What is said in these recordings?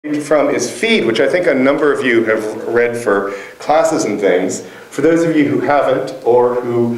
from is Feed, which I think a number of you have read for classes and things. For those of you who haven't, or who,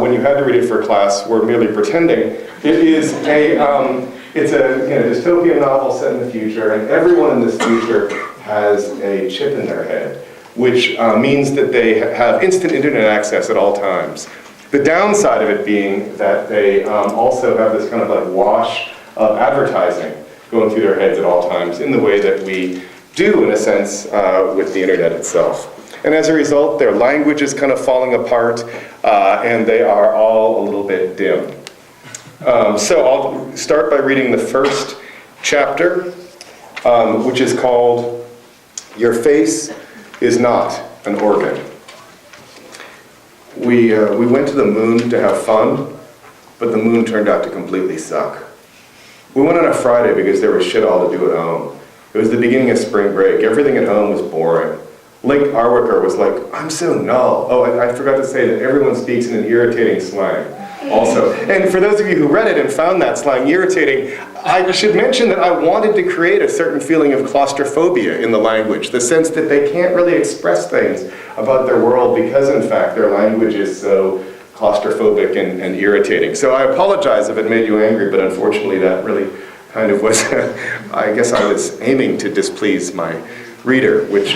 when you had to read it for class, were merely pretending, it is it's a dystopian novel set in the future, and everyone in this future has a chip in their head, which means that they have instant internet access at all times. The downside of it being that they also have this kind of like wash of advertising going through their heads at all times in the way that we do, in a sense, with the internet itself. And as a result, their language is kind of falling apart, and they are all a little bit dim. So I'll start by reading the first chapter, which is called Your Face is Not an Organ. We went to the moon to have fun, but the moon turned out to completely suck. We went on a Friday because there was shit all to do at home. It was the beginning of spring break. Everything at home was boring. Link Arwicker was like, I'm so null. Oh, I forgot to say that everyone speaks in an irritating slang also. And for those of you who read it and found that slang irritating, I should mention that I wanted to create a certain feeling of claustrophobia in the language, the sense that they can't really express things about their world because, in fact, their language is so claustrophobic and irritating. So I apologize if it made you angry, but unfortunately that really kind of was, I guess I was aiming to displease my reader, which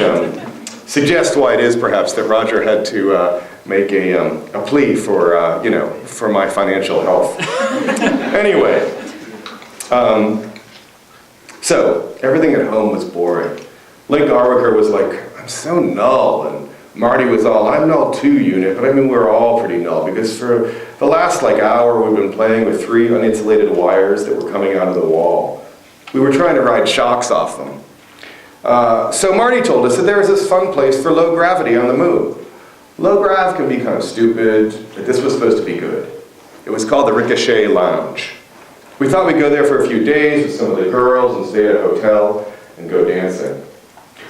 suggests why it is perhaps that Roger had to make a plea for, for my financial health. Anyway, so everything at home was boring. Link Arwicker was like, I'm so null, and Marty was all, I'm null too, unit, but I mean we're all pretty null because for the last hour we've been playing with 3 uninsulated wires that were coming out of the wall. We were trying to ride shocks off them. So Marty told us that there was this fun place for low gravity on the moon. Low grav can be kind of stupid, but this was supposed to be good. It was called the Ricochet Lounge. We thought we'd go there for a few days with some of the girls and stay at a hotel and go dancing.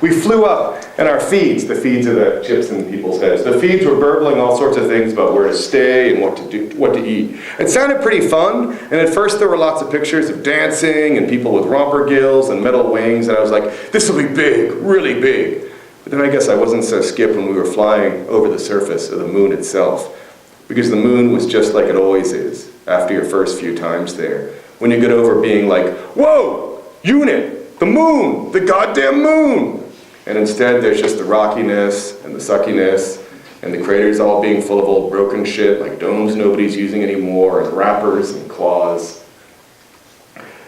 We flew up, and our feeds, the feeds are the chips in people's heads, the feeds were burbling all sorts of things about where to stay and what to eat. It sounded pretty fun, and at first there were lots of pictures of dancing and people with romper gills and metal wings, and I was like, this will be big, really big. But then I guess I wasn't so skip when we were flying over the surface of the moon itself, because the moon was just like it always is after your first few times there. When you get over being like, whoa, unit, the moon, the goddamn moon. And instead, there's just the rockiness and the suckiness and the craters all being full of old broken shit like domes nobody's using anymore and wrappers and claws.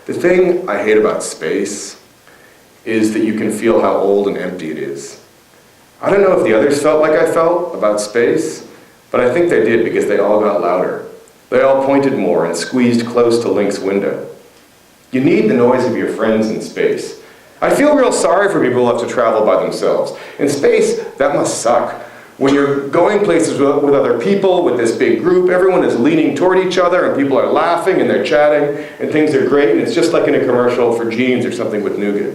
The thing I hate about space is that you can feel how old and empty it is. I don't know if the others felt like I felt about space, but I think they did because they all got louder. They all pointed more and squeezed close to Link's window. You need the noise of your friends in space. I feel real sorry for people who have to travel by themselves. In space, that must suck. When you're going places with other people, with this big group, everyone is leaning toward each other and people are laughing and they're chatting and things are great and it's just like in a commercial for jeans or something with nougat.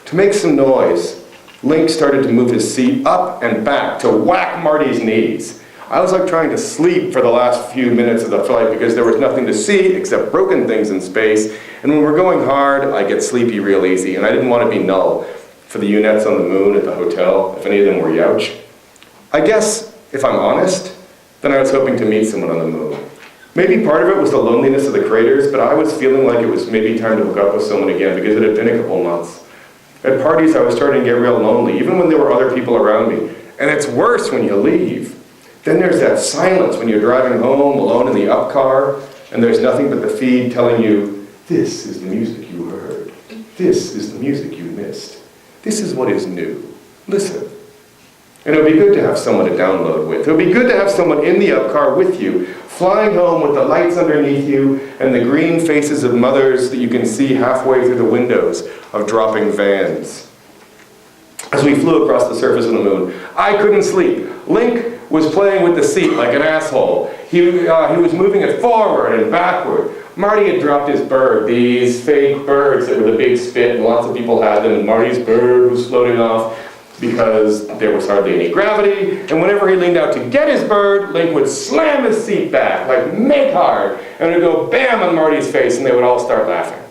To make some noise, Link started to move his seat up and back to whack Marty's knees. I was like trying to sleep for the last few minutes of the flight because there was nothing to see except broken things in space. And when we're going hard, I get sleepy real easy. And I didn't want to be null for the unettes on the moon at the hotel, if any of them were youch. I guess, if I'm honest, then I was hoping to meet someone on the moon. Maybe part of it was the loneliness of the craters, but I was feeling like it was maybe time to hook up with someone again because it had been a couple months. At parties, I was starting to get real lonely, even when there were other people around me. And it's worse when you leave. Then there's that silence when you're driving home alone in the up car, and there's nothing but the feed telling you, this is the music you heard. This is the music you missed. This is what is new. Listen. And it would be good to have someone to download with. It would be good to have someone in the up car with you, flying home with the lights underneath you and the green faces of mothers that you can see halfway through the windows of dropping vans. As we flew across the surface of the moon, I couldn't sleep. Link was playing with the seat like an asshole. He was moving it forward and backward. Marty had dropped his bird, these fake birds that were the big spit, and lots of people had them, and Marty's bird was floating off because there was hardly any gravity, and whenever he leaned out to get his bird, Link would slam his seat back, like make hard, and it would go bam on Marty's face, and they would all start laughing.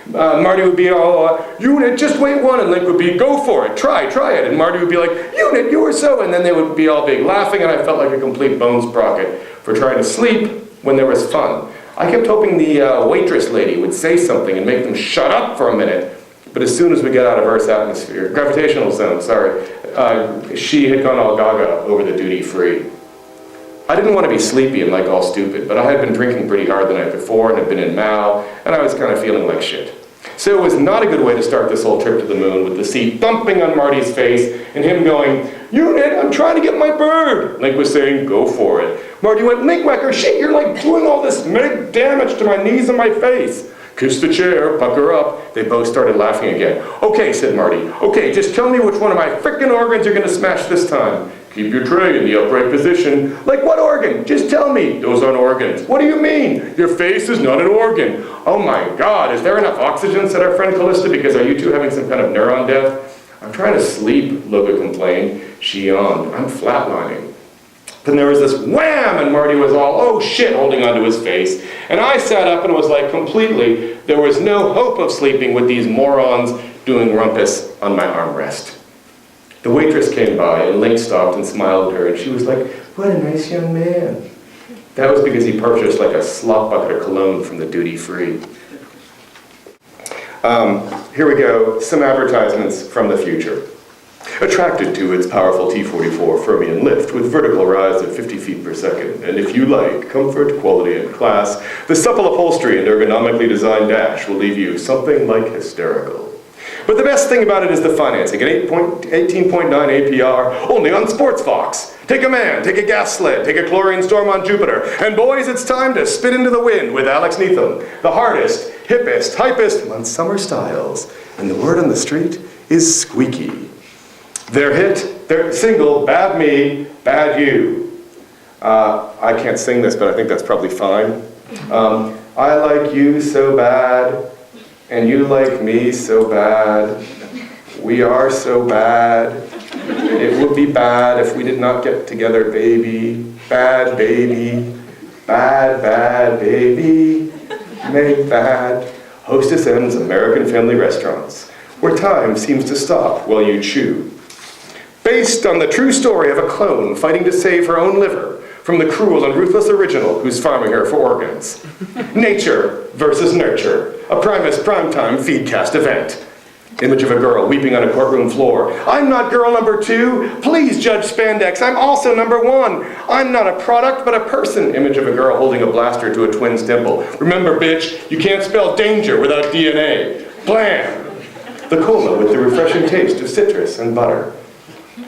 Marty would be all, unit, just wait one, and Link would be, go for it, try it. And Marty would be like, unit, you were so, and then they would be all big laughing, and I felt like a complete bone sprocket for trying to sleep when there was fun. I kept hoping the waitress lady would say something and make them shut up for a minute, but as soon as we got out of Earth's atmosphere, gravitational zone, she had gone all gaga over the duty-free. I didn't want to be sleepy and like all stupid, but I had been drinking pretty hard the night before and had been in Mao, and I was kind of feeling like shit. So it was not a good way to start this whole trip to the moon, with the seat thumping on Marty's face and him going, unit, I'm trying to get my bird. Link was saying, go for it. Marty went, Link Whacker, shit, you're like doing all this big damage to my knees and my face. Kiss the chair, pucker up. They both started laughing again. Okay, said Marty. Okay, just tell me which one of my frickin' organs you're gonna smash this time. Keep your tray in the upright position. Like what organ? Just tell me. Those aren't organs. What do you mean? Your face is not an organ. Oh my God, is there enough oxygen, said our friend Callista, because are you two having some kind of neuron death? I'm trying to sleep, Loga complained. She yawned. I'm flatlining. Then there was this wham, and Marty was all, oh shit, holding onto his face. And I sat up and was like, completely, there was no hope of sleeping with these morons doing rumpus on my armrest. The waitress came by, and Link stopped and smiled at her, and she was like, what a nice young man. That was because he purchased like a slop bucket of cologne from the duty-free. Here we go, some advertisements from the future. Attracted to its powerful T44 Fermion lift with vertical rise of 50 feet per second, and if you like comfort, quality, and class, the supple upholstery and ergonomically designed dash will leave you something like hysterical. But the best thing about it is the financing, an 18.9 APR, only on SportsVox. Take a man, take a gas sled, take a chlorine storm on Jupiter, and boys, it's time to spit into the wind with Alex Neetham, the hardest, hippest, hypest on summer styles, and the word on the street is squeaky. Their single, Bad Me, Bad You. I can't sing this, but I think that's probably fine. I like you so bad, and you like me so bad. We are so bad. It would be bad if we did not get together, baby. Bad baby. Bad, bad baby. Make bad. Hostess M's American Family Restaurants, where time seems to stop while you chew. Based on the true story of a clone fighting to save her own liver from the cruel and ruthless original who's farming her for organs. Nature versus nurture, a Primus primetime feedcast event. Image of a girl weeping on a courtroom floor. I'm not girl number 2. Please judge spandex. I'm also number 1. I'm not a product, but a person. Image of a girl holding a blaster to a twin's temple. Remember, bitch, you can't spell danger without DNA. Blam! The cola with the refreshing taste of citrus and butter.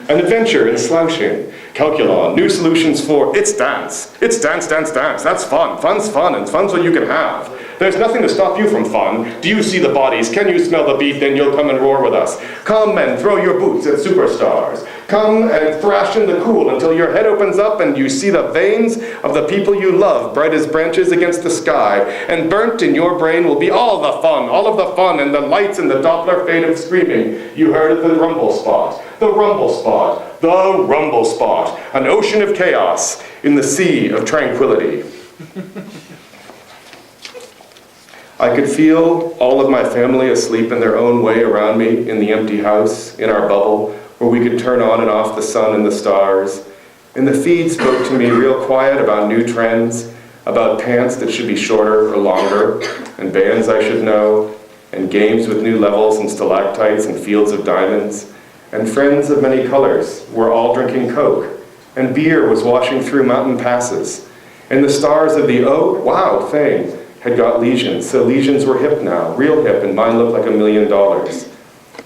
An adventure in slouching. Calculon, new solutions for it's dance. It's dance, dance, dance. That's fun. Fun's fun, and fun's what you can have. There's nothing to stop you from fun. Do you see the bodies? Can you smell the beat? Then you'll come and roar with us. Come and throw your boots at superstars. Come and thrash in the cool until your head opens up and you see the veins of the people you love, bright as branches against the sky. And burnt in your brain will be all of the fun, and the lights and the Doppler fade of screaming. You heard of the rumble spot. The rumble spot. The rumble spot. An ocean of chaos in the sea of tranquility. I could feel all of my family asleep in their own way around me in the empty house, in our bubble, where we could turn on and off the sun and the stars. And the feed spoke to me real quiet about new trends, about pants that should be shorter or longer, and bands I should know, and games with new levels and stalactites and fields of diamonds, and friends of many colors were all drinking Coke, and beer was washing through mountain passes, and the stars of the oh, wow thing had got lesions, so lesions were hip now, real hip, and mine looked like $1 million.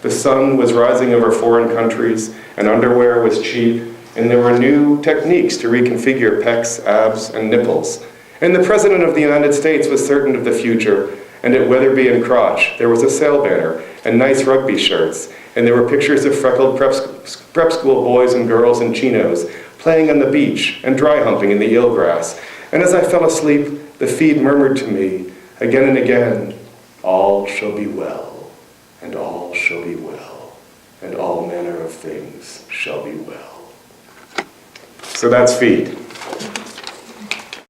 The sun was rising over foreign countries, and underwear was cheap, and there were new techniques to reconfigure pecs, abs, and nipples. And the President of the United States was certain of the future, and at Weatherby and Crotch there was a sale banner, and nice rugby shirts, and there were pictures of freckled prep school boys and girls in chinos, playing on the beach, and dry humping in the eelgrass. And as I fell asleep, the feed murmured to me, again and again, all shall be well, and all shall be well, and all manner of things shall be well. So that's feed.